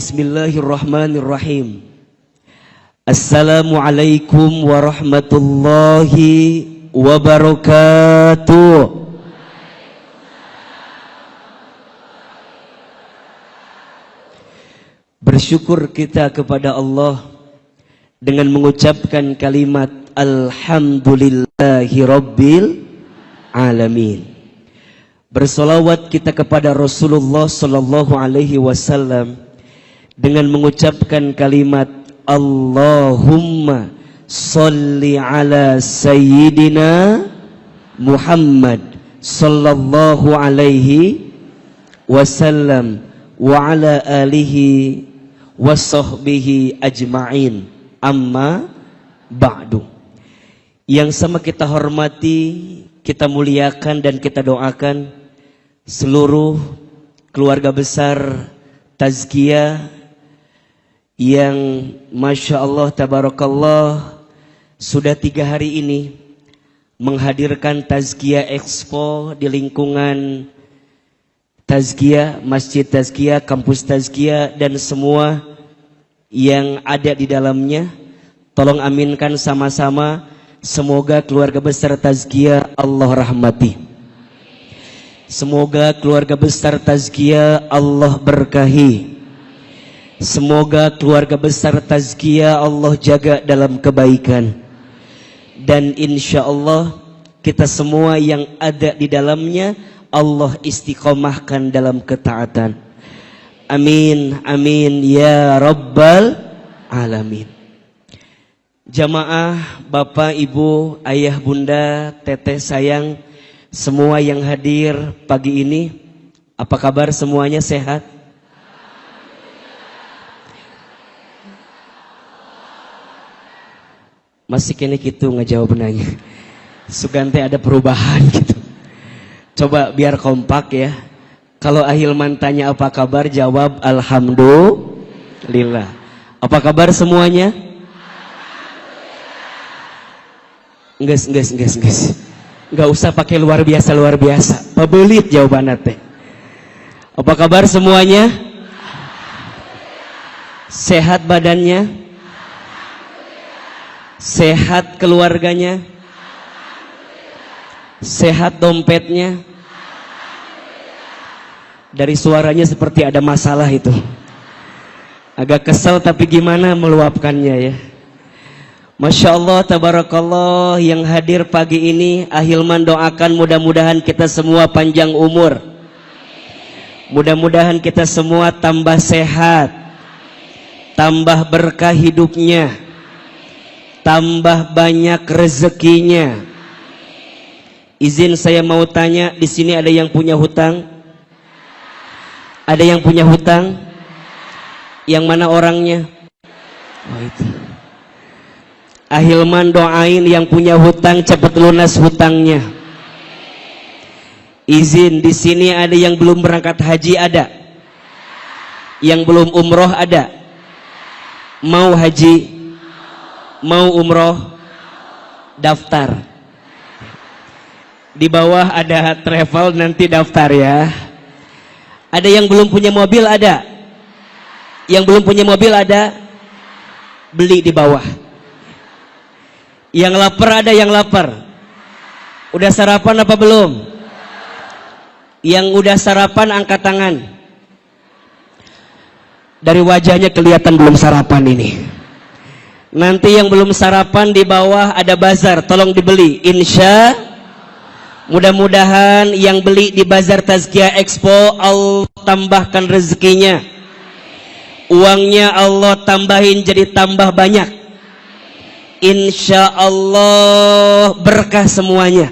Bismillahirrahmanirrahim. Assalamualaikum warahmatullahi wabarakatuh. Bersyukur kita kepada Allah dengan mengucapkan kalimat Alhamdulillahi Rabbil Alamin. Bersolawat kita kepada Rasulullah Sallallahu Alaihi Wasallam dengan mengucapkan kalimat Allahumma salli ala Sayyidina Muhammad Sallallahu Alaihi Wasallam wa ala alihi wa sahbihi ajma'in. Amma ba'du. Yang sama kita hormati, kita muliakan dan kita doakan seluruh keluarga besar Tazkiyah yang Masya Allah Tabarakallah sudah 3 hari ini menghadirkan Tazkiyah Expo di lingkungan Tazkiyah, Masjid Tazkiyah, Kampus Tazkiyah dan semua yang ada di dalamnya. Tolong aminkan sama-sama, semoga keluarga besar Tazkiyah Allah rahmati. Semoga keluarga besar Tazkiyah Allah berkahi. Semoga keluarga besar Tazkiyah Allah jaga dalam kebaikan. Dan insya Allah kita semua yang ada di dalamnya Allah istiqomahkan dalam ketaatan. Amin, amin ya Rabbal Alamin. Jamaah, Bapak, Ibu, Ayah, Bunda, Teteh sayang, semua yang hadir pagi ini, apa kabar semuanya, sehat? Masih kene gitu ngejawab nanya. Sugante ada perubahan gitu. Coba biar kompak ya. Kalau Ahilman tanya apa kabar, jawab Alhamdulillah. Apa kabar semuanya? Enggak. Enggak usah pakai luar biasa. Pabelit jawabannya teh. Apa kabar semuanya? Sehat badannya? Sehat keluarganya? Sehat dompetnya? Dari suaranya seperti ada masalah itu. Agak kesel tapi gimana meluapkannya ya. Masya Allah Tabarakallah, yang hadir pagi ini Ahilman doakan mudah-mudahan kita semua panjang umur. Mudah-mudahan kita semua tambah sehat, tambah berkah hidupnya, tambah banyak rezekinya. Izin saya mau tanya, di sini ada yang punya hutang? Ada yang punya hutang? Yang mana orangnya? Oh itu. Ahilman doain yang punya hutang cepat lunas hutangnya. Izin, di sini ada yang belum berangkat haji, ada? Yang belum umroh ada? Mau haji? Mau umroh? Daftar. Di bawah ada travel, nanti daftar ya. Ada yang belum punya mobil, ada? Yang belum punya mobil ada? Beli di bawah. Yang lapar ada yang lapar? Udah sarapan apa belum? Yang udah sarapan angkat tangan. Dari wajahnya kelihatan belum sarapan ini. Nanti yang belum sarapan di bawah ada bazar, tolong dibeli. Insya mudah-mudahan yang beli di Bazar Tazkiyah Expo Allah tambahkan rezekinya. Uangnya Allah tambahin jadi tambah banyak. Insya Allah berkah semuanya.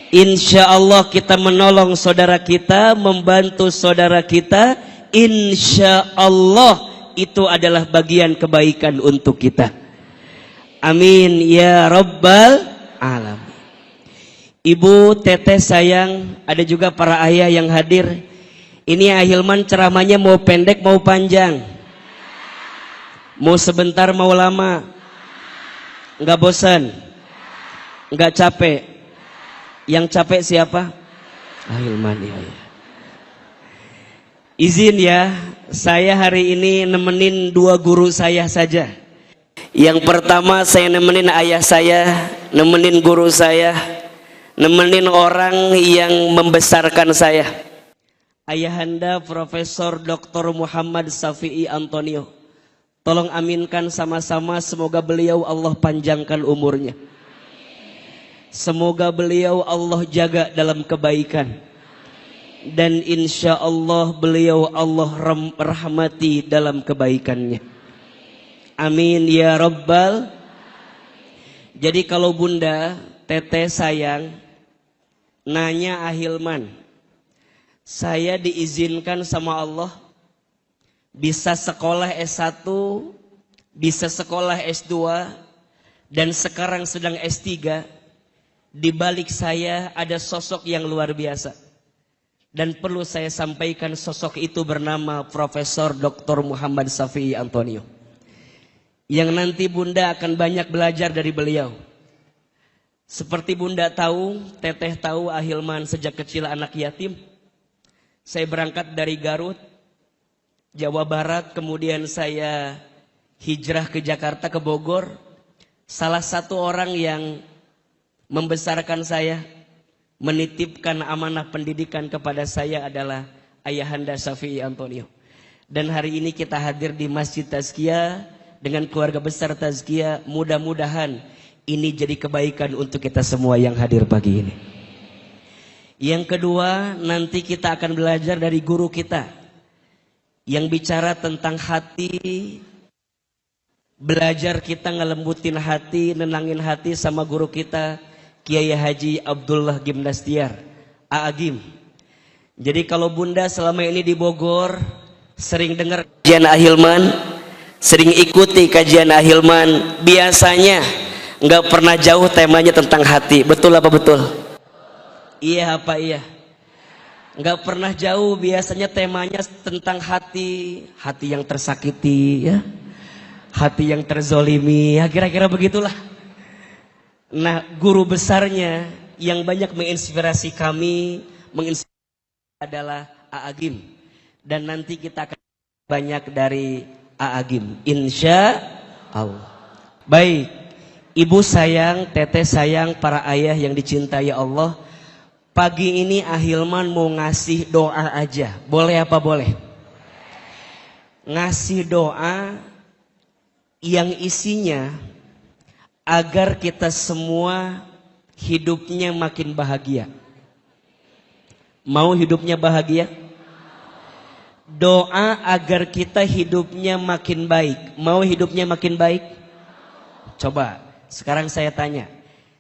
Insya Allah kita menolong saudara kita, membantu saudara kita. Insya Allah itu adalah bagian kebaikan untuk kita. Amin ya Rabbal Alamin. Ibu, Teteh sayang, ada juga para ayah yang hadir. Ini Ahilman ceramahnya mau pendek mau panjang? Mau sebentar mau lama? Enggak bosan? Enggak capek? Yang capek siapa? Ahilman ya. Izin ya, saya hari ini nemenin dua guru saya saja. Yang pertama saya nemenin ayah saya, nemenin guru saya, nemenin orang yang membesarkan saya. Ayahanda Profesor Dr. Muhammad Safi'i Antonio. Tolong aminkan sama-sama, semoga beliau Allah panjangkan umurnya. Semoga beliau Allah jaga dalam kebaikan. Dan insya Allah beliau Allah rahmati dalam kebaikannya. Amin ya Rabbal. Jadi kalau bunda, teteh sayang, nanya Ahilman, saya diizinkan sama Allah bisa sekolah S1, bisa sekolah S2, dan sekarang sedang S3. Di balik saya ada sosok yang luar biasa. Dan perlu saya sampaikan, sosok itu bernama Profesor Dr. Muhammad Safi'i Antonio. Yang nanti bunda akan banyak belajar dari beliau. Seperti bunda tahu, teteh tahu, Ahilman sejak kecil anak yatim. Saya berangkat dari Garut, Jawa Barat, kemudian saya hijrah ke Jakarta, ke Bogor. Salah satu orang yang membesarkan saya, menitipkan amanah pendidikan kepada saya adalah Ayahanda Safi'i Antonio. Dan hari ini kita hadir di Masjid Tazkiyah dengan keluarga besar Tazkiyah. Mudah-mudahan ini jadi kebaikan untuk kita semua yang hadir pagi ini. Yang kedua, nanti kita akan belajar dari guru kita yang bicara tentang hati. Belajar kita ngelembutin hati, nenangin hati sama guru kita, Kiai Haji Abdullah Gimnastiar, Aagim. Jadi kalau bunda selama ini di Bogor sering dengar kajian Ahilman, sering ikuti kajian Ahilman, biasanya nggak pernah jauh temanya tentang hati. Betul apa betul? Iya apa iya? Nggak pernah jauh, biasanya temanya tentang hati, hati yang tersakiti, ya, hati yang terzolimi, ya kira-kira begitulah. Nah, guru besarnya yang banyak menginspirasi kami, menginspirasi adalah Aagim. Dan nanti kita akan banyak dari Aagim, insya Allah. Baik, ibu sayang, teteh sayang, para ayah yang dicintai Allah. Pagi ini Ahilman mau ngasih doa aja. Boleh apa boleh? Ngasih doa yang isinya agar kita semua hidupnya makin bahagia. Mau hidupnya bahagia? Doa agar kita hidupnya makin baik. Mau hidupnya makin baik? Coba, sekarang saya tanya.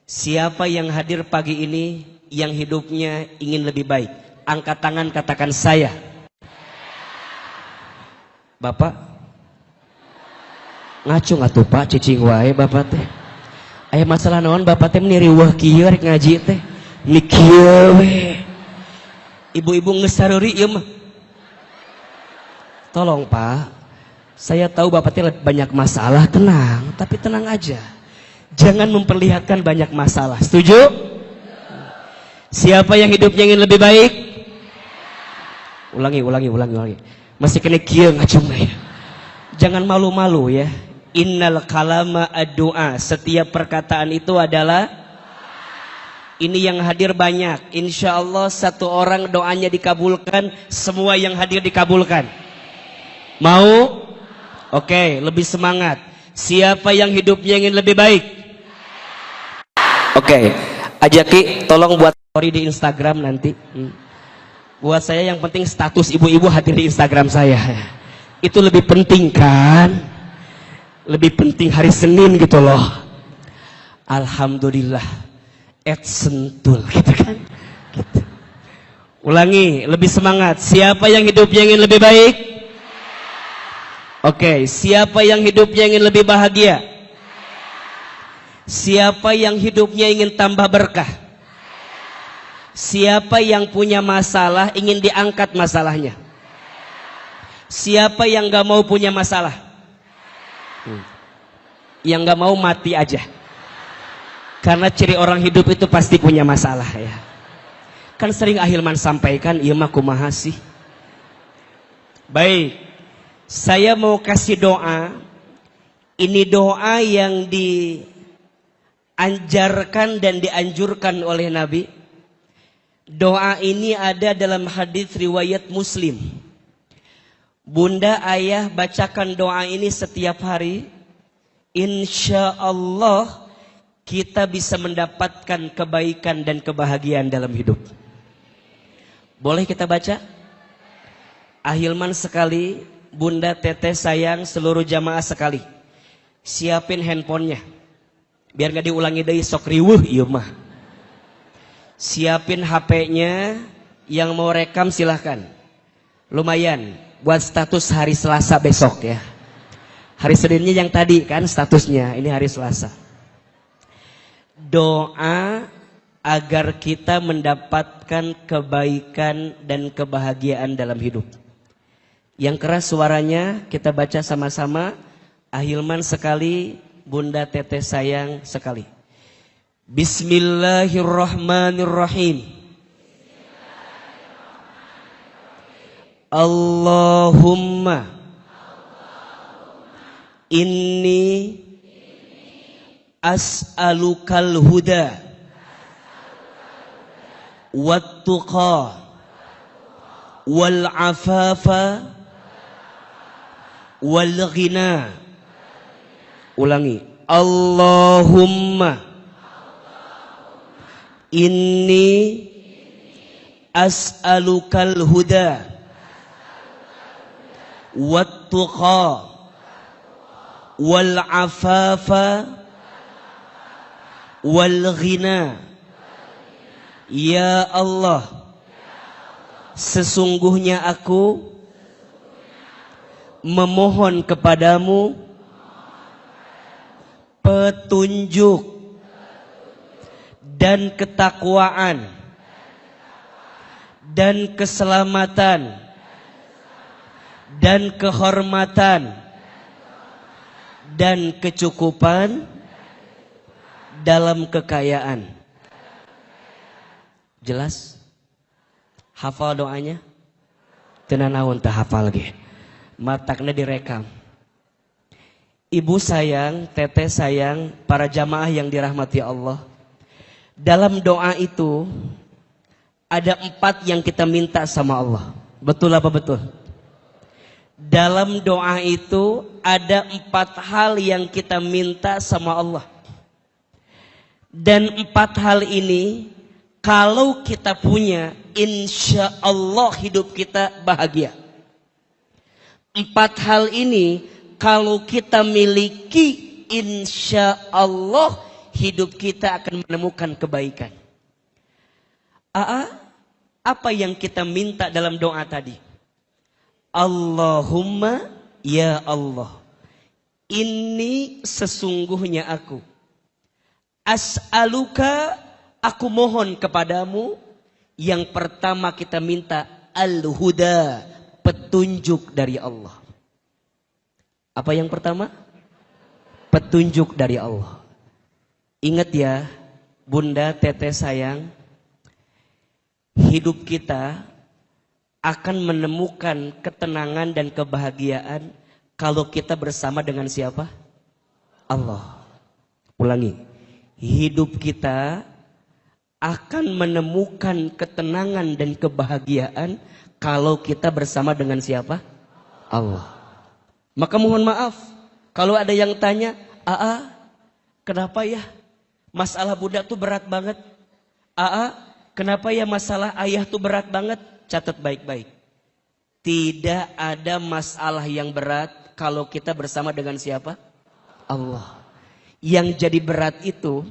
Siapa yang hadir pagi ini yang hidupnya ingin lebih baik? Angkat tangan, katakan saya. Bapak? Ngacung atuh Pak, cicing wae Bapak teh. Aya masalah naon Bapak teh meni riweuh kieu rek ngaji teh. Ni kieu we. Ibu-ibu geus sareuri ieu mah. Tolong Pak, saya tahu Bapak teh banyak masalah, tenang, tapi tenang aja. Jangan memperlihatkan banyak masalah. Setuju? Siapa yang hidupnya ingin lebih baik? Ulangi. Masih kena kieu ngacung ya. Jangan malu-malu ya. Innal kalama ad-du'a. Setiap perkataan itu adalah. Ini yang hadir banyak. Insya Allah satu orang doanya dikabulkan, semua yang hadir dikabulkan. Mau? Oke, lebih semangat. Siapa yang hidupnya ingin lebih baik? Oke, Ajaki tolong buat story di Instagram nanti. Buat saya yang penting status ibu-ibu hadir di Instagram saya. Itu lebih penting kan? Lebih penting hari Senin gitu loh. Alhamdulillah. Sentul gitu kan? Gitu. Ulangi, lebih semangat. Siapa yang hidupnya ingin lebih baik? Oke, siapa yang hidupnya ingin lebih bahagia? Siapa yang hidupnya ingin tambah berkah? Siapa yang punya masalah ingin diangkat masalahnya? Siapa yang gak mau punya masalah? Yang gak mau mati aja. Karena ciri orang hidup itu pasti punya masalah ya. Kan sering Ahilman sampaikan, iya mah kumaha sih. Baik, saya mau kasih doa. Ini doa yang diajarkan dan dianjurkan oleh Nabi. Doa ini ada dalam hadis riwayat Muslim. Bunda, ayah bacakan doa ini setiap hari. Insya Allah kita bisa mendapatkan kebaikan dan kebahagiaan dalam hidup. Boleh kita baca? Ahilman sekali, Bunda, teteh sayang, seluruh jamaah sekali. Siapin handphonenya. Biar gak diulangi dari sok riwuh iya mah. Siapin HP-nya, yang mau rekam silahkan. Lumayan buat status hari Selasa besok ya. Hari Seninnya yang tadi kan statusnya, ini hari Selasa. Doa agar kita mendapatkan kebaikan dan kebahagiaan dalam hidup. Yang keras suaranya kita baca sama-sama. Ahilman sekali, Bunda teteh sayang sekali. Bismillahirrahmanirrahim. Allahumma inni as'alukal huda wattuqa wal afafa wal ghina. Ulangi. Allahumma inni as'alukal huda wattuqa wal afafa wal ghina. Ya Allah, sesungguhnya aku memohon kepadamu petunjuk dan ketakwaan dan keselamatan dan kehormatan dan kecukupan dalam kekayaan. Jelas? Hafal doanya? Tenanawan tak hafal lagi. Mataknya direkam. Ibu sayang, teteh sayang, para jamaah yang dirahmati Allah. Dalam doa itu ada 4 yang kita minta sama Allah. Betul apa betul? Dalam doa itu ada 4 hal yang kita minta sama Allah. Dan 4 hal ini kalau kita punya, insya Allah hidup kita bahagia. 4 hal ini kalau kita miliki, insya Allah hidup kita akan menemukan kebaikan. Apa yang kita minta dalam doa tadi? Allahumma ya Allah, ini sesungguhnya aku. As'aluka, aku mohon kepadamu. Yang pertama kita minta al-huda, petunjuk dari Allah. Apa yang pertama? Petunjuk dari Allah. Ingat ya, Bunda, teteh sayang, hidup kita akan menemukan ketenangan dan kebahagiaan kalau kita bersama dengan siapa? Allah. Ulangi. Hidup kita akan menemukan ketenangan dan kebahagiaan kalau kita bersama dengan siapa? Allah. Maka mohon maaf kalau ada yang tanya, kenapa ya masalah budak tuh berat banget? Kenapa ya masalah ayah tuh berat banget? Catat baik-baik. Tidak ada masalah yang berat kalau kita bersama dengan siapa? Allah. Yang jadi berat itu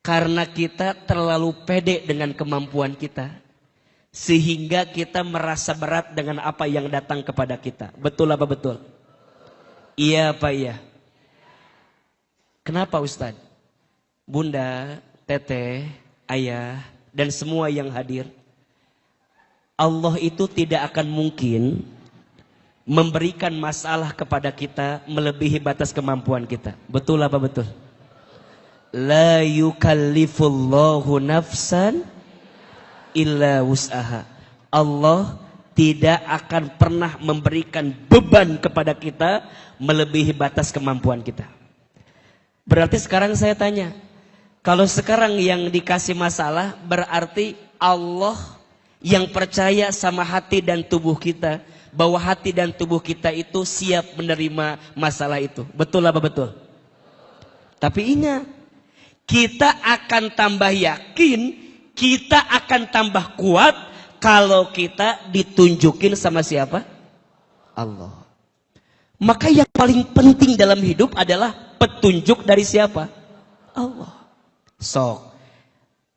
karena kita terlalu pede dengan kemampuan kita, sehingga kita merasa berat dengan apa yang datang kepada kita. Betul apa betul? Iya apa iya? Kenapa Ustadz? Bunda, teteh, ayah, dan semua yang hadir, Allah itu tidak akan mungkin memberikan masalah kepada kita melebihi batas kemampuan kita. Betul apa betul? La yukallifullahu nafsan illa wus'aha. Allah tidak akan pernah memberikan beban kepada kita melebihi batas kemampuan kita. Berarti sekarang saya tanya, kalau sekarang yang dikasih masalah berarti Allah yang percaya sama hati dan tubuh kita, bahwa hati dan tubuh kita itu siap menerima masalah itu. Betul apa betul? Tapi ingat, kita akan tambah yakin, kita akan tambah kuat kalau kita ditunjukin sama siapa? Allah. Maka yang paling penting dalam hidup adalah petunjuk dari siapa? Allah. Sok,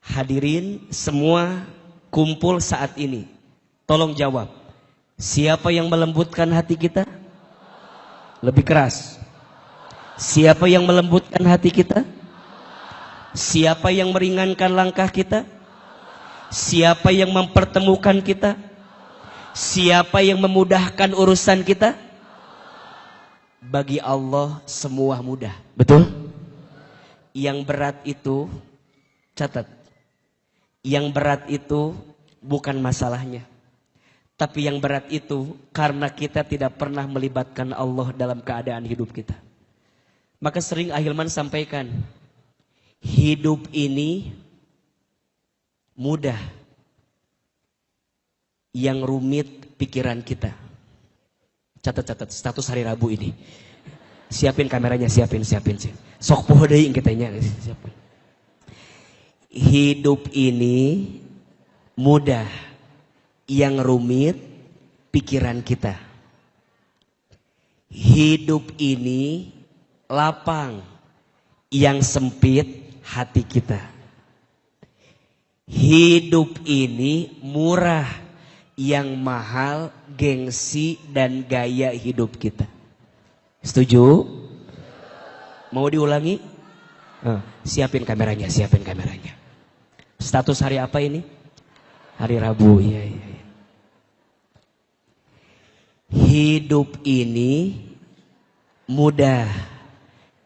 hadirin semua kumpul saat ini. Tolong jawab. Siapa yang melembutkan hati kita? Lebih keras. Siapa yang melembutkan hati kita? Siapa yang meringankan langkah kita? Siapa yang mempertemukan kita? Siapa yang memudahkan urusan kita? Bagi Allah semua mudah. Betul? Yang berat itu, catat. Yang berat itu bukan masalahnya. Tapi yang berat itu karena kita tidak pernah melibatkan Allah dalam keadaan hidup kita. Maka sering Ahilman sampaikan, hidup ini mudah, yang rumit pikiran kita. Catat status hari Rabu ini. Siapin kameranya, siapin. Sok poho deui kitanya, siapin. Hidup ini mudah, yang rumit pikiran kita. Hidup ini lapang, yang sempit hati kita. Hidup ini murah, yang mahal gengsi dan gaya hidup kita. Setuju? Mau diulangi? Siapin kameranya. Status hari apa ini? Hari Rabu. Iya. Hidup ini mudah,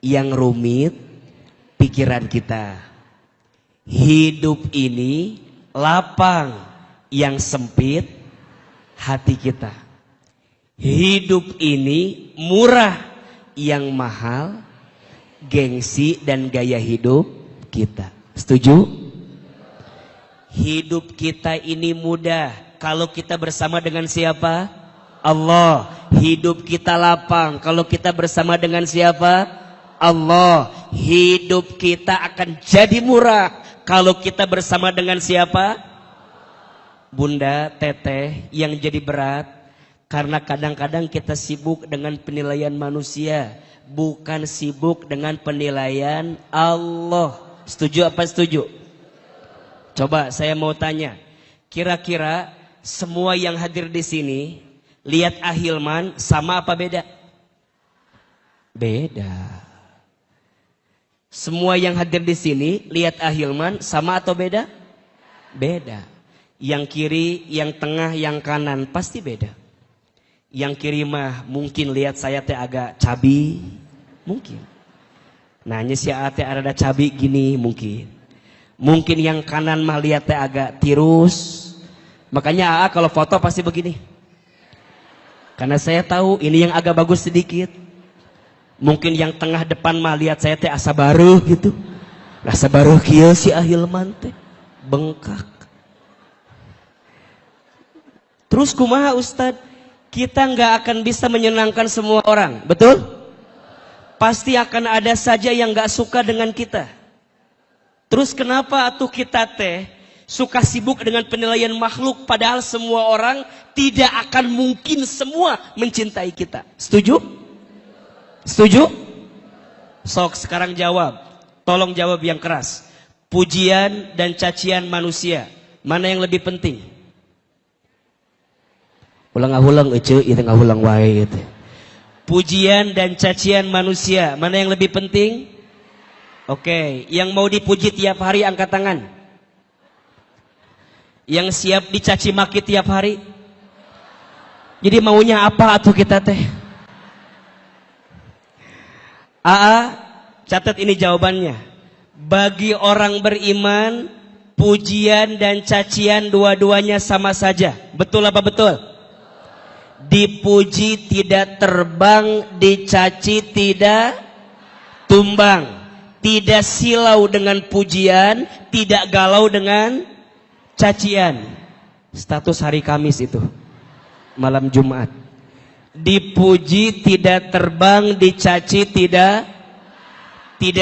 yang rumit pikiran kita. Hidup ini lapang, yang sempit hati kita. Hidup ini murah, yang mahal gengsi dan gaya hidup kita. Setuju? Hidup kita ini mudah kalau kita bersama dengan siapa? Allah. Hidup kita lapang kalau kita bersama dengan siapa? Allah. Hidup kita akan jadi murah kalau kita bersama dengan siapa? Bunda, teteh, yang jadi berat karena kadang-kadang kita sibuk dengan penilaian manusia, bukan sibuk dengan penilaian Allah. Setuju apa setuju? Coba saya mau tanya, kira-kira semua yang hadir di sini lihat Ahilman sama apa beda? Beda. Semua yang hadir di sini lihat Ahilman sama atau beda? Beda. Yang kiri, yang tengah, yang kanan pasti beda. Yang kiri mah mungkin lihat saya teh agak cabi, mungkin. Nanya si ate ada cabi gini mungkin. Mungkin yang kanan mah lihat teh agak tirus. Makanya kalau foto pasti begini. Karena saya tahu ini yang agak bagus sedikit. Mungkin yang tengah depan mah lihat saya teh asa baru gitu. Asa baru kieu si Ahilman teh bengkak. Terus kumaha Ustad? Kita nggak akan bisa menyenangkan semua orang, betul? Pasti akan ada saja yang nggak suka dengan kita. Terus kenapa atuh kita teh suka sibuk dengan penilaian makhluk padahal semua orang tidak akan mungkin semua mencintai kita. Setuju? Setuju? Sok sekarang jawab. Tolong jawab yang keras. Pujian dan cacian manusia, mana yang lebih penting? Ulang-ulang ece, itu ngahulang wae gitu. Pujian dan cacian manusia, mana yang lebih penting? Oke, yang mau dipuji tiap hari angkat tangan. Yang siap dicaci maki tiap hari. Jadi maunya apa atuh kita teh? Catat ini jawabannya. Bagi orang beriman, pujian dan cacian dua-duanya sama saja. Betul apa betul? Dipuji tidak terbang, dicaci tidak tumbang. Tidak silau dengan pujian, tidak galau dengan cacian. Status hari Kamis itu, malam Jumat. Dipuji tidak terbang, dicaci tidak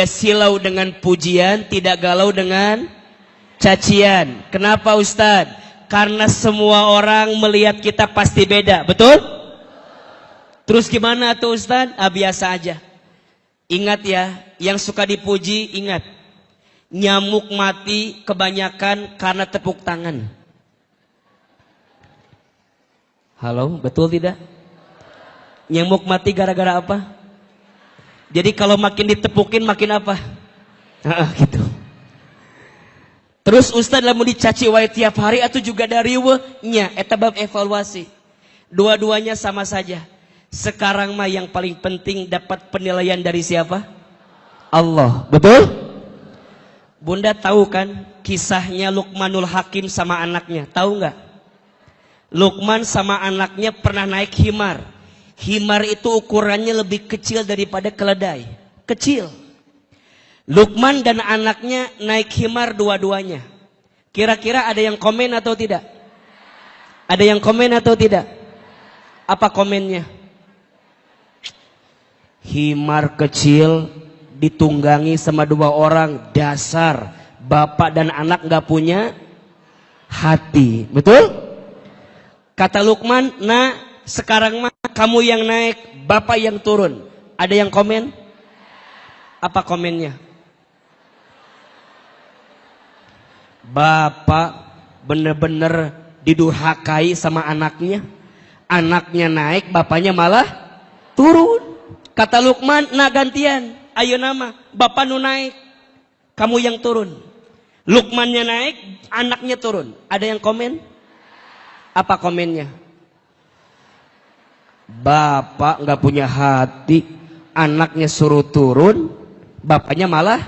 silau dengan pujian, tidak galau dengan cacian. Kenapa Ustadz? Karena semua orang melihat kita pasti beda, betul? Terus gimana tuh Ustadz? Biasa aja. Ingat ya, yang suka dipuji ingat. Nyamuk mati kebanyakan karena tepuk tangan. Halo, betul tidak? Nyamuk mati gara-gara apa? Jadi kalau makin ditepukin makin apa? Gitu. Terus Ustaz lamun dicaci wae tiap hari atau juga dari nya eta bab evaluasi. Dua-duanya sama saja. Sekarang mah yang paling penting dapat penilaian dari siapa? Allah. Betul? Bunda tahu kan kisahnya Luqmanul Hakim sama anaknya? Tahu nggak? Luqman sama anaknya pernah naik himar. Himar itu ukurannya lebih kecil daripada keledai. Kecil. Luqman dan anaknya naik himar dua-duanya. Kira-kira ada yang komen atau tidak? Ada yang komen atau tidak? Apa komennya? Himar kecil ditunggangi sama dua orang. Dasar bapak dan anak gak punya hati. Betul? Kata Luqman, nah sekarang mah kamu yang naik, bapak yang turun. Ada yang komen? Apa komennya? Bapak bener-bener didurhakai sama anaknya. Anaknya naik, bapaknya malah turun. Kata Luqman, nah gantian. Ayo nama, bapak nu naik, kamu yang turun. Luqmannya naik, anaknya turun. Ada yang komen? Apa komennya? Bapak gak punya hati, anaknya suruh turun, bapaknya malah.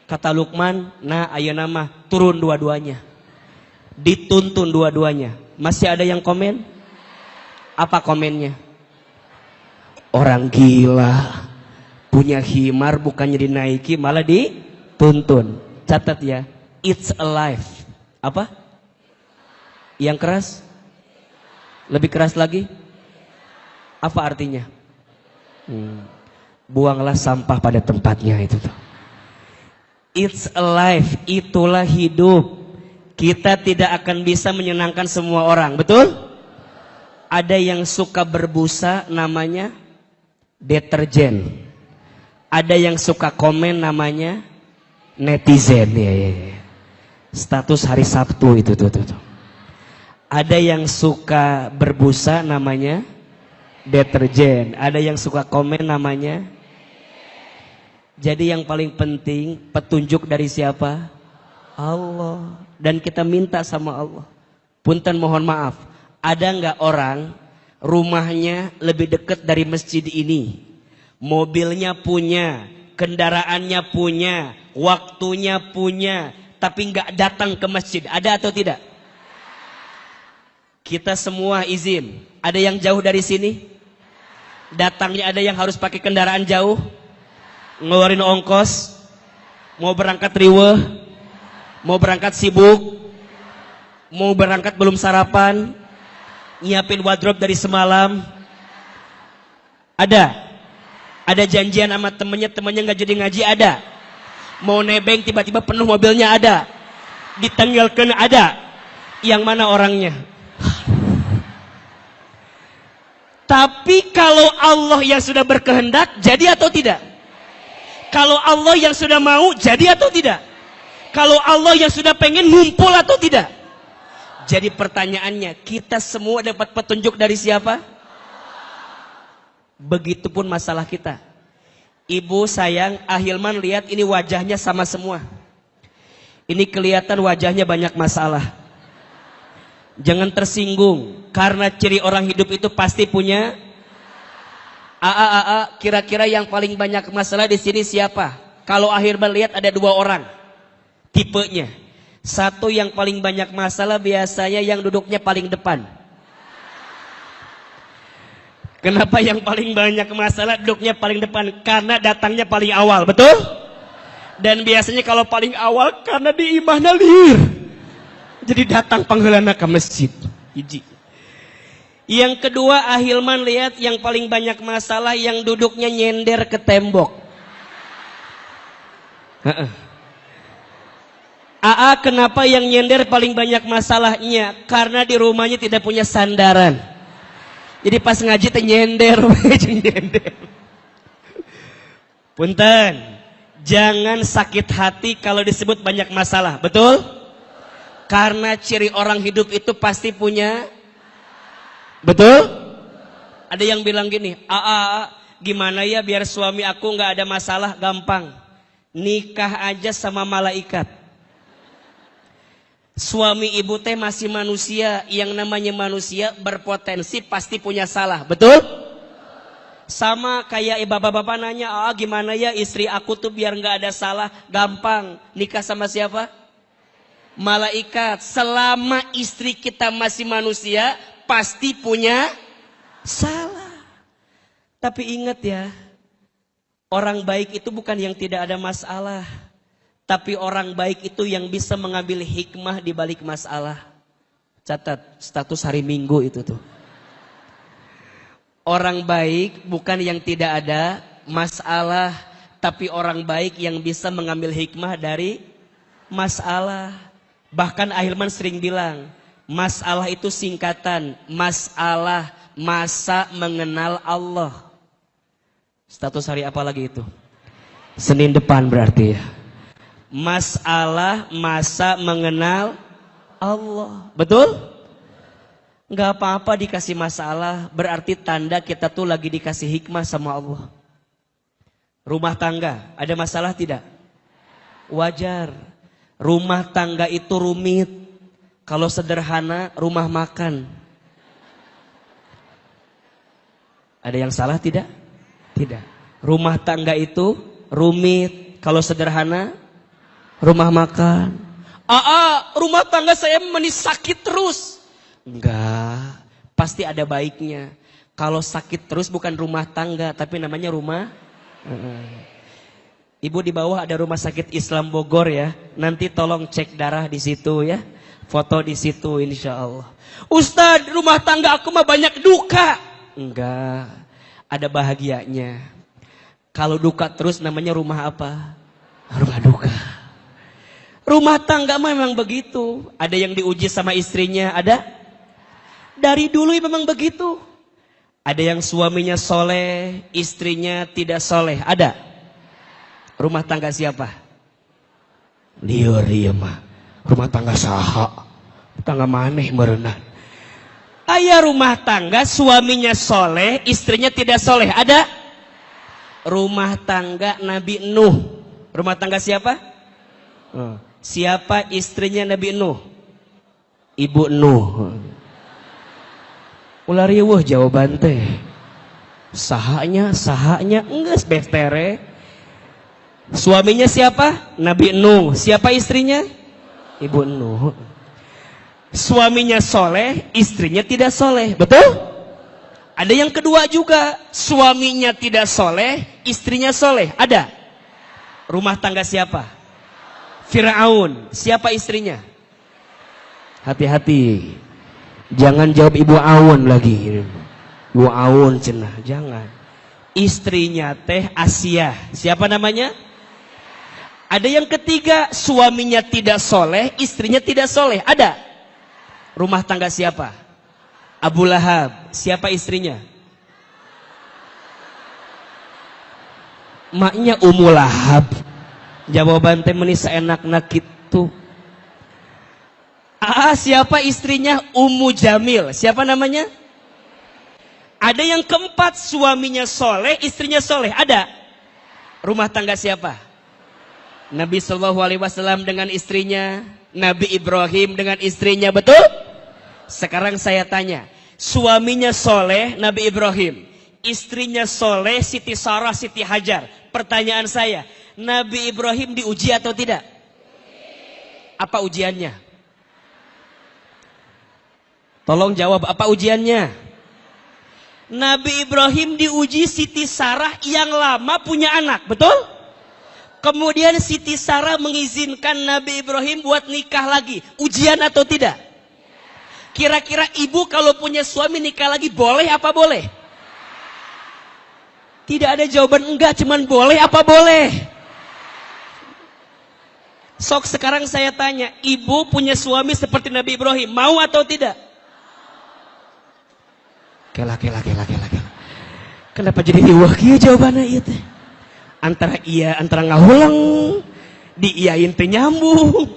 Kata Luqman, nah ayo nama turun dua-duanya. Dituntun dua-duanya. Masih ada yang komen? Apa komennya? Orang gila. Punya himar bukannya dinaiki malah dituntun. Catat ya. It's alive. Apa? Yang keras? Lebih keras lagi? Apa artinya? Buanglah sampah pada tempatnya itu tuh. It's alive, itulah hidup. Kita tidak akan bisa menyenangkan semua orang, betul? Ada yang suka berbusa namanya deterjen. Ada yang suka komen namanya netizen. Ya. Status hari Sabtu itu tuh. Ada yang suka berbusa namanya deterjen. Ada yang suka komen namanya. Jadi yang paling penting petunjuk dari siapa? Allah. Dan kita minta sama Allah. Punten mohon maaf. Ada nggak orang rumahnya lebih dekat dari masjid ini? Mobilnya punya, kendaraannya punya, waktunya punya, tapi nggak datang ke masjid. Ada atau tidak? Kita semua izin. Ada yang jauh dari sini? Datangnya ada yang harus pakai kendaraan jauh? Ngeluarin ongkos, mau berangkat riweh, mau berangkat sibuk, mau berangkat belum sarapan, nyiapin wardrobe dari semalam. Ada janjian sama temennya nggak jadi ngaji, ada. Mau nebeng tiba-tiba penuh mobilnya, ada. Ditenggelkan, ada. Yang mana orangnya? Tapi kalau Allah yang sudah berkehendak, jadi atau tidak? Kalau Allah yang sudah mau, jadi atau tidak? Kalau Allah yang sudah pengen, ngumpul atau tidak? Jadi pertanyaannya, kita semua dapat petunjuk dari siapa? Begitupun masalah kita. Ibu sayang, Ahilman lihat ini wajahnya sama semua. Ini kelihatan wajahnya banyak masalah. Jangan tersinggung, karena ciri orang hidup itu pasti punya. Kira-kira yang paling banyak masalah di sini siapa? Kalau Ahilman lihat ada dua orang tipenya. Satu yang paling banyak masalah biasanya yang duduknya paling depan. Kenapa yang paling banyak masalah duduknya paling depan? Karena datangnya paling awal, betul? Dan biasanya kalau paling awal karena di imahna liur. Jadi datang pangheulana ke masjid. Hiji. Yang kedua, Ahilman lihat yang paling banyak masalah yang duduknya nyender ke tembok. AA kenapa yang nyender paling banyak masalahnya? Karena di rumahnya tidak punya sandaran. Jadi pas ngaji teh nyender, nyender. Punten, jangan sakit hati kalau disebut banyak masalah, betul? Karena ciri orang hidup itu pasti punya, betul? Ada yang bilang gini, gimana ya biar suami aku nggak ada masalah? Gampang, nikah aja sama malaikat. Suami ibu teh masih manusia, yang namanya manusia berpotensi pasti punya salah, betul? Sama kayak bapak-bapak nanya, gimana ya istri aku tuh biar nggak ada salah? Gampang, nikah sama siapa? Malaikat. Selama istri kita masih manusia, pasti punya salah. Tapi ingat ya, orang baik itu bukan yang tidak ada masalah. Tapi orang baik itu yang bisa mengambil hikmah di balik masalah. Catat status hari Minggu itu tuh. Orang baik bukan yang tidak ada masalah, tapi orang baik yang bisa mengambil hikmah dari masalah. Bahkan Ahilman sering bilang, masalah itu singkatan, masalah masa mengenal Allah. Status hari apa lagi itu? Senin depan berarti ya. Masalah masa mengenal Allah. Betul? Enggak apa-apa dikasih masalah, berarti tanda kita tuh lagi dikasih hikmah sama Allah. Rumah tangga, ada masalah tidak? Wajar. Rumah tangga itu rumit. Kalau sederhana, rumah makan. Ada yang salah tidak? Tidak. Rumah tangga itu rumit. Kalau sederhana, rumah makan. Rumah tangga saya sakit terus. Enggak, pasti ada baiknya. Kalau sakit terus bukan rumah tangga, tapi namanya rumah. Ibu di bawah ada rumah sakit Islam Bogor ya. Nanti tolong cek darah di situ ya. Foto di situ insya Allah. Ustadz, rumah tangga aku mah banyak duka. Enggak, ada bahagianya. Kalau duka terus namanya rumah apa? Rumah duka. Rumah tangga memang begitu. Ada yang diuji sama istrinya, ada? Dari dulu memang begitu. Ada yang suaminya soleh, istrinya tidak soleh, ada? Rumah tangga siapa? Liur ieu mah. Rumah tangga saha? Tangga maneh merenah. Aya rumah tangga suaminya soleh, istrinya tidak soleh, ada? Rumah tangga Nabi Nuh. Rumah tangga siapa? Siapa istrinya Nabi Nuh? Ibu Nuh. Ulah riweuh jawaban teh. Sahanya enggeus bestere. Suaminya siapa? Nabi Nuh. Siapa istrinya? Ibu Nuh. Suaminya soleh, istrinya tidak soleh, betul? Ada yang kedua juga, suaminya tidak soleh, istrinya soleh, ada? Rumah tangga siapa? Firaun. Siapa istrinya? Hati-hati. Jangan jawab Ibu Awun lagi. Ibu Awun cenah, jangan. Istrinya teh Asia. Siapa namanya? Ada yang ketiga, suaminya tidak soleh, istrinya tidak soleh. Ada? Rumah tangga siapa? Abu Lahab. Siapa istrinya? Maknya Ummu Lahab. Jawaban teh meni saenakna kitu. Siapa istrinya? Ummu Jamil. Siapa namanya? Ada yang keempat, suaminya soleh, istrinya soleh. Ada? Rumah tangga siapa? Nabi SAW dengan istrinya, Nabi Ibrahim dengan istrinya, betul? Sekarang saya tanya, suaminya soleh, Nabi Ibrahim, istrinya soleh, Siti Sarah, Siti Hajar. Pertanyaan saya, Nabi Ibrahim diuji atau tidak? Apa ujiannya? Tolong jawab, apa ujiannya? Nabi Ibrahim diuji Siti Sarah yang lama punya anak, betul? Kemudian Siti Sarah mengizinkan Nabi Ibrahim buat nikah lagi. Ujian atau tidak? Kira-kira ibu kalau punya suami nikah lagi boleh apa boleh? Tidak ada jawaban enggak, cuman boleh apa boleh? Sok sekarang saya tanya, ibu punya suami seperti Nabi Ibrahim, mau atau tidak? Kela. Kenapa jadi riwah kieu jawabannya ieu teh? Antara iya, antara ngahulang, diiyain teh nyambung.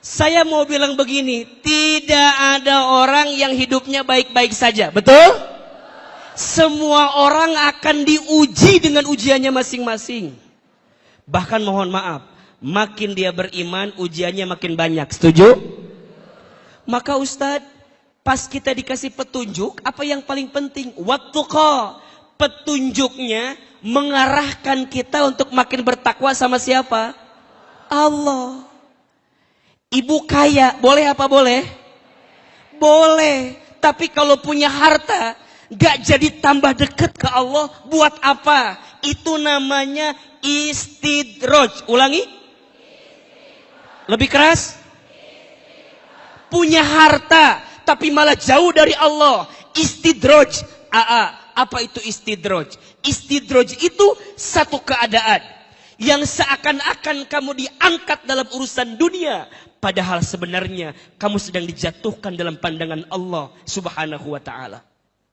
Saya mau bilang begini, tidak ada orang yang hidupnya baik-baik saja, betul? Semua orang akan diuji dengan ujiannya masing-masing. Bahkan mohon maaf, makin dia beriman, ujiannya makin banyak. Setuju? Maka Ustadz, pas kita dikasih petunjuk, apa yang paling penting? Wattaqah. Petunjuknya mengarahkan kita untuk makin bertakwa sama siapa? Allah. Ibu kaya, boleh apa boleh? Boleh. Tapi kalau punya harta, gak jadi tambah dekat ke Allah, buat apa? Itu namanya istidraj. Ulangi. Lebih keras. Punya harta, tapi malah jauh dari Allah. Istidraj. Apa itu istidraj? Istidraj itu satu keadaan yang seakan-akan kamu diangkat dalam urusan dunia, padahal sebenarnya kamu sedang dijatuhkan dalam pandangan Allah Subhanahu wa taala.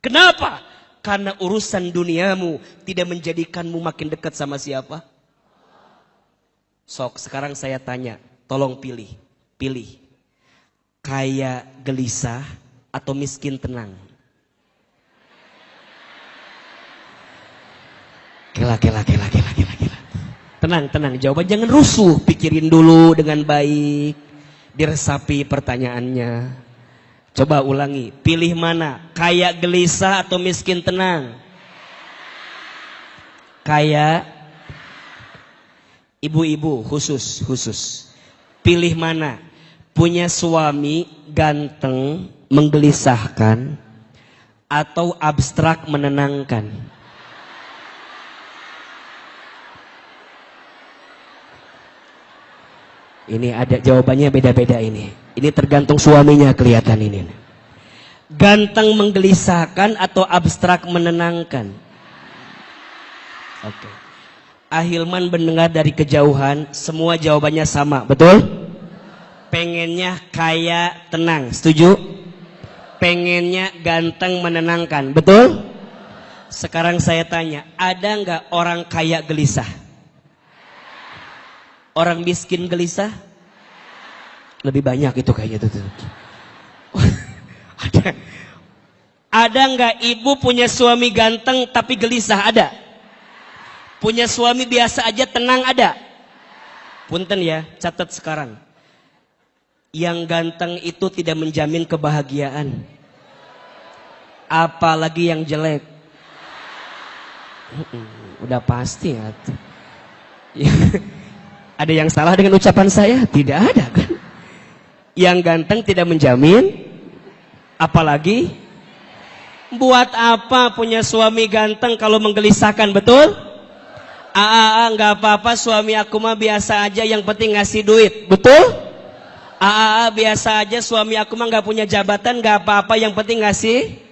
Kenapa? Karena urusan duniamu tidak menjadikanmu makin dekat sama siapa? Sok, sekarang saya tanya, tolong pilih. Kaya gelisah atau miskin tenang? Kela. Tenang, jawaban jangan rusuh, pikirin dulu dengan baik, diresapi pertanyaannya. Coba ulangi, pilih mana? Kaya gelisah atau miskin tenang? Kaya. Ibu-ibu khusus. Pilih mana? Punya suami ganteng menggelisahkan atau abstrak menenangkan? Ini ada jawabannya beda-beda ini. Ini tergantung suaminya kelihatan ini. Ganteng menggelisahkan atau abstrak menenangkan? Oke. Ahilman mendengar dari kejauhan, semua jawabannya sama, betul? Pengennya kaya tenang, setuju? Pengennya ganteng menenangkan, betul? Sekarang saya tanya, ada nggak orang kaya gelisah? Orang miskin gelisah? Lebih banyak itu kayaknya tuh. Ada nggak ibu punya suami ganteng tapi gelisah? Ada. Punya suami biasa aja tenang? Ada. Punten ya, catat sekarang. Yang ganteng itu tidak menjamin kebahagiaan. Apalagi yang jelek. Udah pasti ya. Ada yang salah dengan ucapan saya? Tidak ada kan? Yang ganteng tidak menjamin, apalagi buat apa punya suami ganteng kalau menggelisahkan, betul? Nggak apa-apa, suami aku mah biasa aja, yang penting ngasih duit, betul? Biasa aja, suami aku mah nggak punya jabatan, nggak apa-apa, yang penting ngasih.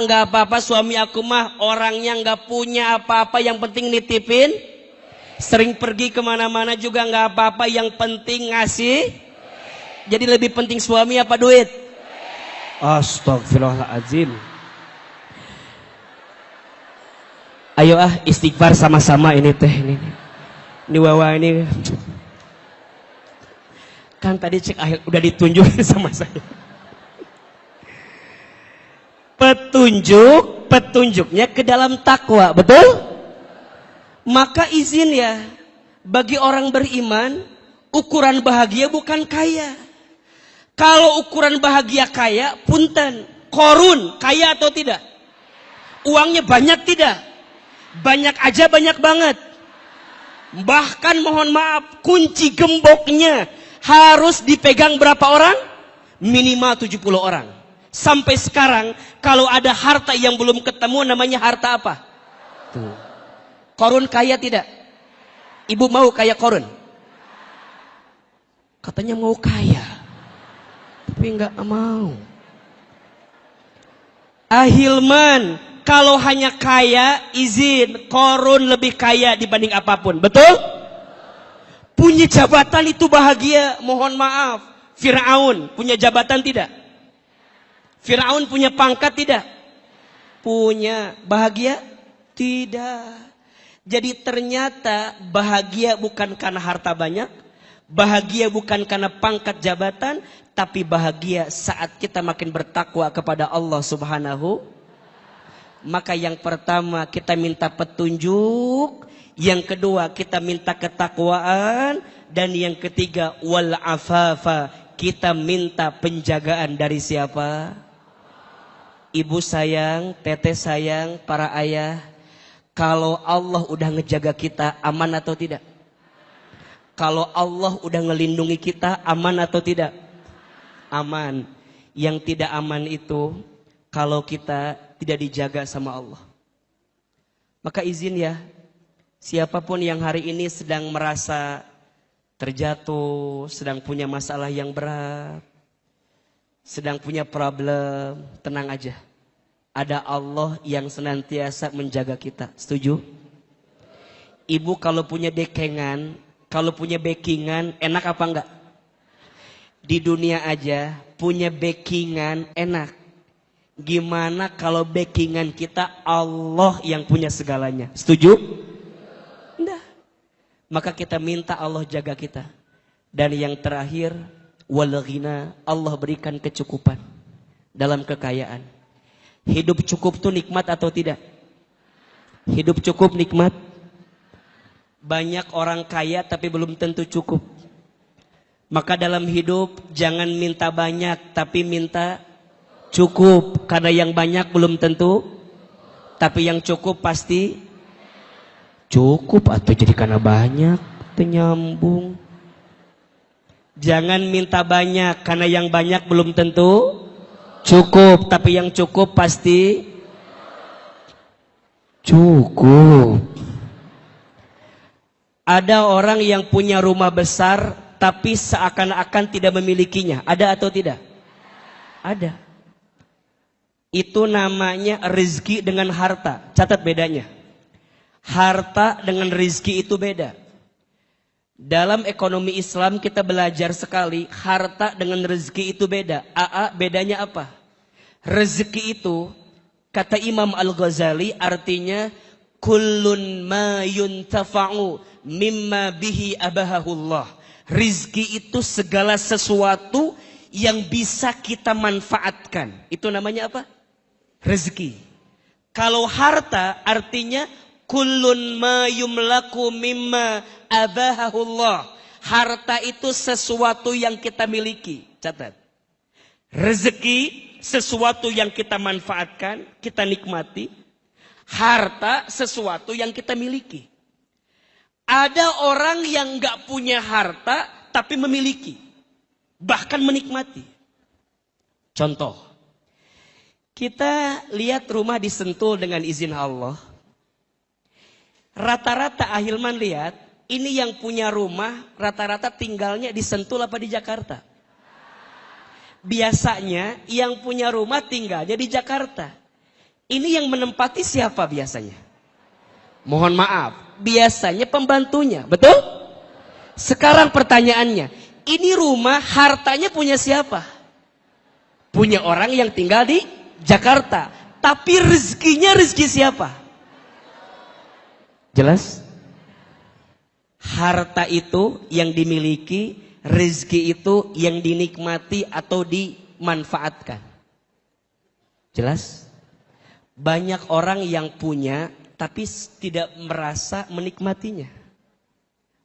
Nggak apa-apa, suami aku mah orangnya nggak punya apa-apa, yang penting nitipin. Sering pergi kemana-mana juga nggak apa-apa, yang penting ngasih. Jadi lebih penting suami apa duit? Astagfirullahaladzim. Ayo istighfar sama-sama ini teh. Ini Wawa ini. Kan tadi cek akhir udah ditunjukin sama saya. Petunjuknya ke dalam takwa, betul? Maka izin ya, bagi orang beriman, ukuran bahagia bukan kaya. Kalau ukuran bahagia kaya, punten, Korun, kaya atau tidak? Uangnya banyak tidak? Banyak aja, banyak banget. Bahkan mohon maaf, kunci gemboknya harus dipegang berapa orang? Minimal 70 orang. Sampai sekarang kalau ada harta yang belum ketemu namanya harta apa? Tuh. Korun kaya tidak? Ibu mau kaya Korun? Katanya mau kaya, tapi enggak mau. Ahilman, kalau hanya kaya, izin, Korun lebih kaya dibanding apapun. Betul? Punya jabatan itu bahagia, mohon maaf. Fir'aun punya jabatan tidak? Fir'aun punya pangkat tidak? Punya. Bahagia? Tidak. Jadi ternyata bahagia bukan karena harta banyak, bahagia bukan karena pangkat jabatan, tapi bahagia saat kita makin bertakwa kepada Allah Subhanahu. Maka yang pertama kita minta petunjuk, yang kedua kita minta ketakwaan, dan yang ketiga wal afafa, kita minta penjagaan dari siapa? Ibu sayang, teteh sayang, para ayah, kalau Allah udah ngejaga kita, aman atau tidak? Kalau Allah udah ngelindungi kita, aman atau tidak? Aman. Yang tidak aman itu kalau kita tidak dijaga sama Allah. Maka izin ya, siapapun yang hari ini sedang merasa terjatuh, sedang punya masalah yang berat, sedang punya problem, tenang aja. Ada Allah yang senantiasa menjaga kita. Setuju? Ibu kalau punya dekengan, kalau punya backingan, enak apa enggak? Di dunia aja punya backingan enak. Gimana kalau backingan kita Allah yang punya segalanya? Setuju? Enggak. Maka kita minta Allah jaga kita. Dan yang terakhir, wal ghina, Allah berikan kecukupan dalam kekayaan. Hidup cukup tuh nikmat atau tidak? Hidup cukup nikmat. Banyak orang kaya tapi belum tentu cukup. Maka dalam hidup jangan minta banyak tapi minta cukup. Karena yang banyak belum tentu, tapi yang cukup pasti cukup. Atau jadi karena banyak nyambung. Jangan minta banyak karena yang banyak belum tentu cukup, tapi yang cukup pasti cukup. Ada orang yang punya rumah besar tapi seakan-akan tidak memilikinya. Ada atau tidak? Ada. Itu namanya rezeki dengan harta. Catat bedanya. Harta dengan rezeki itu beda. Dalam ekonomi Islam kita belajar sekali, harta dengan rezeki itu beda. Bedanya apa? Rezeki itu, kata Imam Al-Ghazali, artinya kullun ma yuntafa'u mimma bihi abahahullah. Rizki itu segala sesuatu yang bisa kita manfaatkan. Itu namanya apa? Rezeki. Kalau harta artinya kullun ma yumlaku mimma abahahullah. Harta itu sesuatu yang kita miliki. Catat. Rezeki sesuatu yang kita manfaatkan, kita nikmati. Harta sesuatu yang kita miliki. Ada orang yang gak punya harta tapi memiliki, bahkan menikmati. Contoh, kita lihat rumah di Sentul dengan izin Allah. Rata-rata Ahilman lihat, ini yang punya rumah rata-rata tinggalnya di Sentul apa di Jakarta? Biasanya yang punya rumah tinggalnya di Jakarta. Ini yang menempati siapa biasanya? Mohon maaf, biasanya pembantunya, betul? Sekarang pertanyaannya, ini rumah hartanya punya siapa? Punya orang yang tinggal di Jakarta. Tapi rezekinya rezeki siapa? Jelas? Harta itu yang dimiliki, rezeki itu yang dinikmati atau dimanfaatkan. Jelas? Banyak orang yang punya tapi tidak merasa menikmatinya.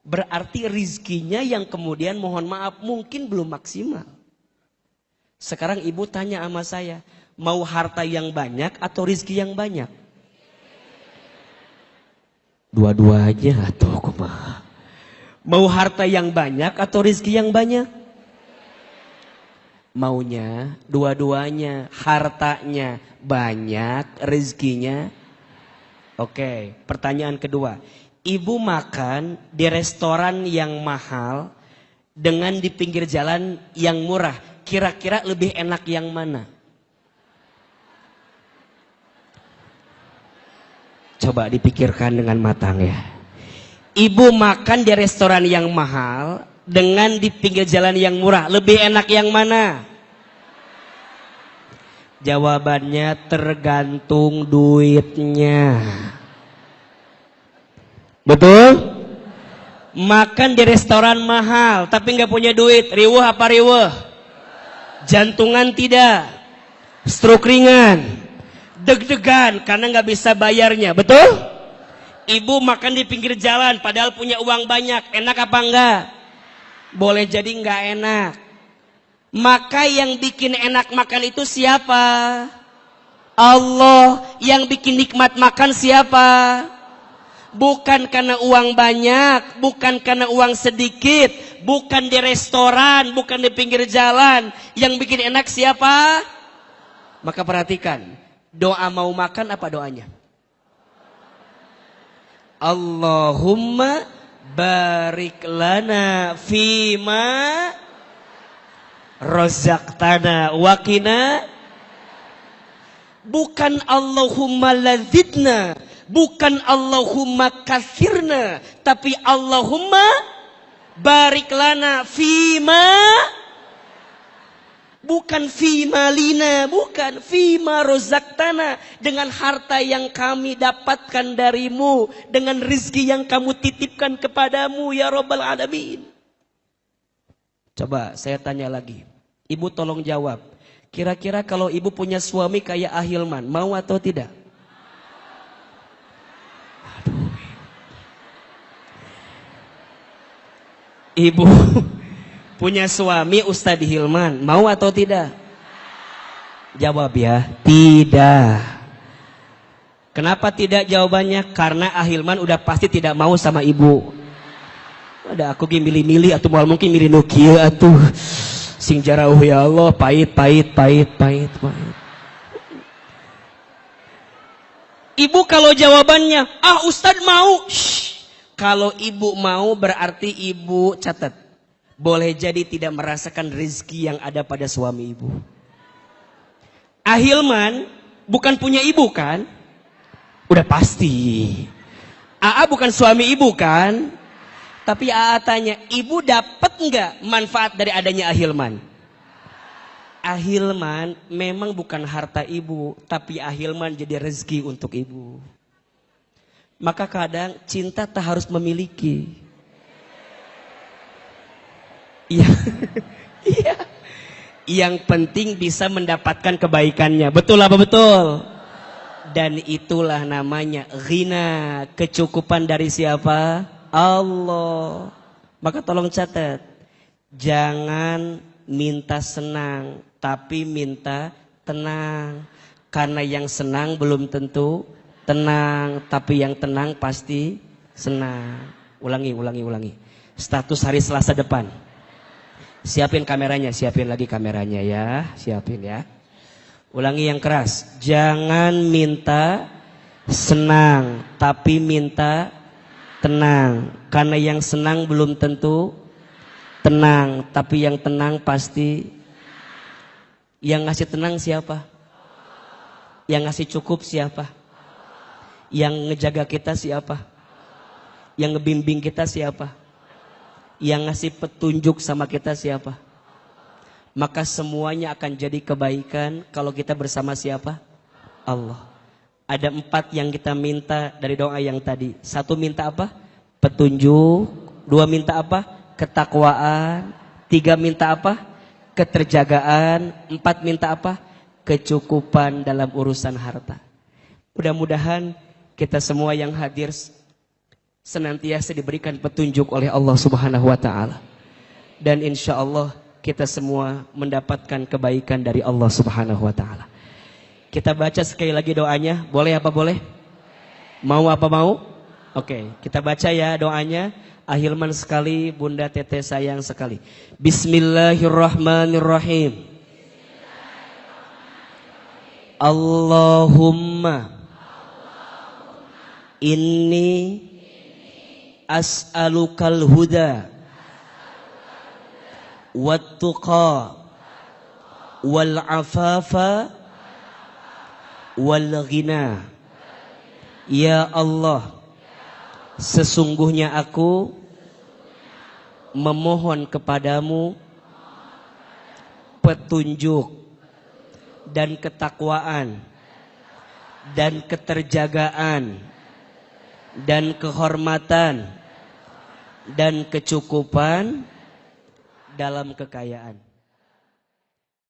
Berarti rizkinya yang kemudian mohon maaf mungkin belum maksimal. Sekarang ibu tanya sama saya, mau harta yang banyak atau rizki yang banyak? Dua-duanya atau kumaha? Mau harta yang banyak atau rizki yang banyak? Maunya dua-duanya, hartanya banyak, rezekinya. Oke, pertanyaan kedua. Ibu makan di restoran yang mahal dengan di pinggir jalan yang murah. Kira-kira lebih enak yang mana? Coba dipikirkan dengan matang ya. Ibu makan di restoran yang mahal dengan di pinggir jalan yang murah. Lebih enak yang mana? Jawabannya tergantung duitnya. Betul? Makan di restoran mahal tapi nggak punya duit. Riweuh apa riweuh? Jantungan tidak. Stroke ringan. Deg-degan karena nggak bisa bayarnya. Betul? Ibu makan di pinggir jalan padahal punya uang banyak. Enak apa enggak? Boleh jadi enggak enak. Maka yang bikin enak makan itu siapa? Allah. Yang bikin nikmat makan siapa? Bukan karena uang banyak, bukan karena uang sedikit, bukan di restoran, bukan di pinggir jalan. Yang bikin enak siapa? Maka perhatikan, doa mau makan apa doanya? Allahumma barik lana fima razaqtana wa qina. Bukan Allahumma lazidna, bukan Allahumma kathirna, tapi Allahumma barik lana fima. Bukan fima lina, bukan fima rozaktana, dengan harta yang kami dapatkan darimu, dengan rizki yang kamu titipkan kepadamu ya Rabbal Alamin. Coba saya tanya lagi, ibu tolong jawab, kira-kira kalau ibu punya suami kayak Ahilman, mau atau tidak? Aduh. Ibu punya suami Ustadz Hilman, mau atau tidak? Jawab ya, tidak. Kenapa tidak jawabannya? Karena Ahilman udah pasti tidak mau sama ibu. Ada aku gini milih-milih atau mau mungkin milih Nokia atuh. Sing jarauh ya Allah, pahit. Ibu kalau jawabannya, Ustadz mau. Shh. Kalau ibu mau berarti ibu catat. Boleh jadi tidak merasakan rezeki yang ada pada suami ibu. Ahilman bukan punya ibu kan? Udah pasti. AA bukan suami ibu kan? Tapi AA tanya, ibu dapat nggak manfaat dari adanya Ahilman? Ahilman memang bukan harta ibu, tapi Ahilman jadi rezeki untuk ibu. Maka kadang cinta tak harus memiliki. Iya, iya. Yang penting bisa mendapatkan kebaikannya. Betul apa betul? Dan itulah namanya ghina, kecukupan dari siapa? Allah. Maka tolong catat, jangan minta senang, tapi minta tenang. Karena yang senang belum tentu tenang, tapi yang tenang pasti senang. Ulangi. Status hari Selasa depan. Siapin kameranya, siapin lagi kameranya ya, siapin ya. Ulangi yang keras. Jangan minta senang, tapi minta tenang. Karena yang senang belum tentu tenang, tapi yang tenang pasti. Yang ngasih tenang siapa? Yang ngasih cukup siapa? Yang ngejaga kita siapa? Yang ngebimbing kita siapa? Yang ngasih petunjuk sama kita siapa? Maka semuanya akan jadi kebaikan kalau kita bersama siapa? Allah. Ada 4 yang kita minta dari doa yang tadi. 1 minta apa? Petunjuk. 2 minta apa? Ketakwaan. 3 minta apa? Keterjagaan. 4 minta apa? Kecukupan dalam urusan harta. Mudah-mudahan kita semua yang hadir senantiasa diberikan petunjuk oleh Allah Subhanahu wa taala. Dan insya Allah kita semua mendapatkan kebaikan dari Allah Subhanahu wa taala. Kita baca sekali lagi doanya, boleh apa boleh? Mau apa mau? Oke, kita baca ya doanya. Ahilman sekali, Bunda Teteh sayang sekali. Bismillahirrahmanirrahim. Allahumma inni as'alukal huda wat-tuqa wal afafa wal ghina. Ya Allah, sesungguhnya aku memohon kepadamu petunjuk dan ketakwaan dan keterjagaan dan kehormatan dan kecukupan dalam kekayaan.